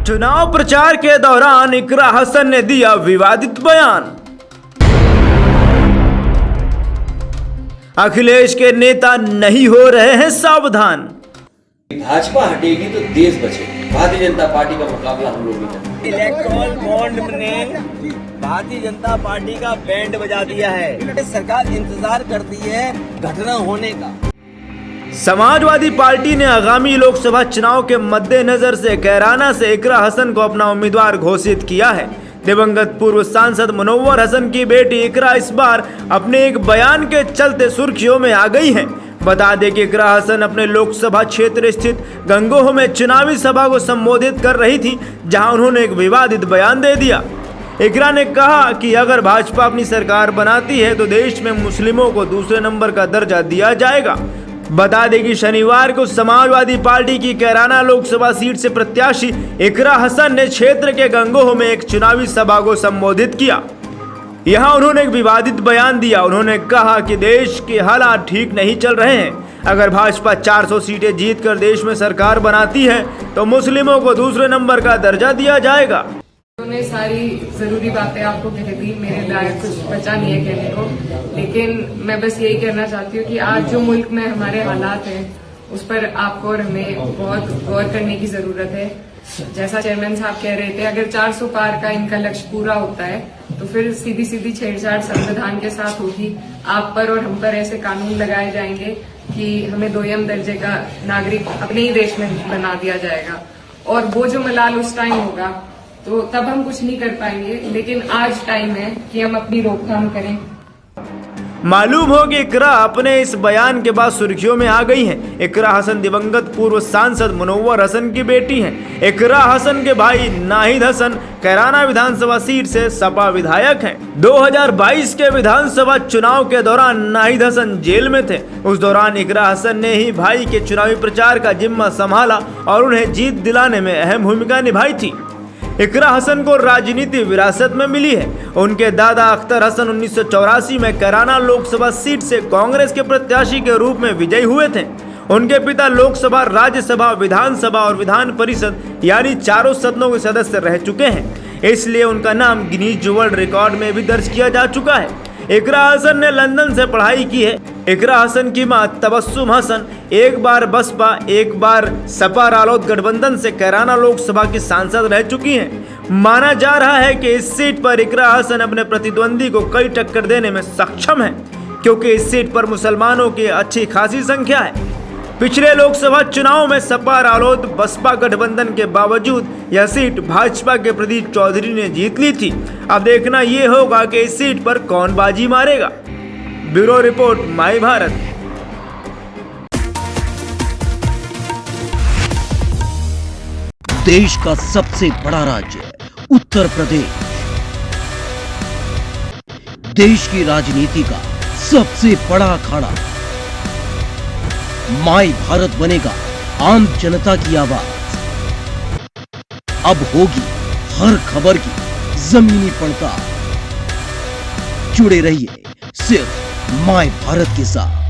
चुनाव प्रचार के दौरान इकरा हसन ने दिया विवादित बयान। अखिलेश के नेता नहीं हो रहे हैं सावधान। भाजपा हटेगी तो देश बचेगा। भारतीय जनता पार्टी का मुकाबला हम लोग भी करेंगे। इलेक्ट्रॉल बॉन्ड ने भारतीय जनता पार्टी का बैंड बजा दिया है। सरकार इंतजार करती है घटना होने का। समाजवादी पार्टी ने आगामी लोकसभा चुनाव के मद्देनजर से कैराना से इकरा हसन को अपना उम्मीदवार घोषित किया है। दिवंगत पूर्व सांसद मुनव्वर हसन की बेटी इकरा इस बार अपने एक बयान के चलते सुर्खियों में आ गई हैं। बता दें कि इकरा हसन अपने लोकसभा क्षेत्र स्थित गंगोह में चुनावी सभा को संबोधित कर रही थी, जहां उन्होंने एक विवादित बयान दे दिया। इकरा ने कहा कि अगर भाजपा अपनी सरकार बनाती है तो देश में मुस्लिमों को दूसरे नंबर का दर्जा दिया जाएगा। बता दें कि शनिवार को समाजवादी पार्टी की कैराना लोकसभा सीट से प्रत्याशी इकरा हसन ने क्षेत्र के गंगोह में एक चुनावी सभा को संबोधित किया। यहां उन्होंने एक विवादित बयान दिया। उन्होंने कहा कि देश के हालात ठीक नहीं चल रहे हैं। अगर भाजपा 400 सीटें जीतकर देश में सरकार बनाती है तो मुस्लिमों को दूसरे नंबर का दर्जा दिया जाएगा। उन्होंने सारी जरूरी बातें आपको कह दी, मेरे लायक कुछ बचा नहीं है कहने को, लेकिन मैं बस यही कहना चाहती हूँ कि आज जो मुल्क में हमारे हालात हैं उस पर आपको और हमें बहुत गौर करने की जरूरत है। जैसा चेयरमैन साहब कह रहे थे, अगर 400 पार का इनका लक्ष्य पूरा होता है तो फिर सीधी सीधी छेड़छाड़ संविधान के साथ होगी। आप पर और हम पर ऐसे कानून लगाए जाएंगे कि हमें दोयम दर्जे का नागरिक अपने ही देश में बना दिया जाएगा, और वो जो मलाल उस टाइम होगा तो तब हम कुछ नहीं कर पाएंगे। लेकिन आज टाइम है कि हम अपनी रोकथाम करें। मालूम हो कि इकरा अपने इस बयान के बाद सुर्खियों में आ गई हैं। इकरा हसन दिवंगत पूर्व सांसद मुनव्वर हसन की बेटी हैं। इकरा हसन के भाई नाहिद हसन कैराना विधानसभा सीट से सपा विधायक हैं। 2022 के विधानसभा चुनाव के दौरान नाहिद हसन जेल में थे। उस दौरान इकरा हसन ने ही भाई के चुनावी प्रचार का जिम्मा संभाला और उन्हें जीत दिलाने में अहम भूमिका निभाई थी। इकरा हसन को राजनीति विरासत में मिली है। उनके दादा अख्तर हसन 1984 में कैराना लोकसभा सीट से कांग्रेस के प्रत्याशी के रूप में विजयी हुए थे। उनके पिता लोकसभा, राज्यसभा, विधानसभा और विधान परिषद यानी चारों सदनों के सदस्य रह चुके हैं। इसलिए उनका नाम गिनीज वर्ल्ड रिकॉर्ड में भी दर्ज किया जा चुका है। इकरा हसन ने लंदन से पढ़ाई की है। इकरा हसन की मां तबस्सुम हसन एक बार बसपा, एक बार सपा रालोद गठबंधन से कैराना लोकसभा की सांसद रह चुकी हैं। माना जा रहा है कि इस सीट पर इकरा हसन अपने प्रतिद्वंदी को कई टक्कर देने में सक्षम है, क्योंकि इस सीट पर मुसलमानों की अच्छी खासी संख्या है। पिछले लोकसभा चुनाव में सपा रालोद बसपा गठबंधन के बावजूद यह सीट भाजपा के प्रदीप चौधरी ने जीत ली थी। अब देखना यह होगा कि इस सीट पर कौन बाजी मारेगा। ब्यूरो रिपोर्ट, माई भारत। देश का सबसे बड़ा राज्य उत्तर प्रदेश, देश की राजनीति का सबसे बड़ा अखाड़ा, माई भारत बनेगा आम जनता की आवाज। अब होगी हर खबर की जमीनी पड़ताल। जुड़े रहिए सिर्फ माई भारत के साथ।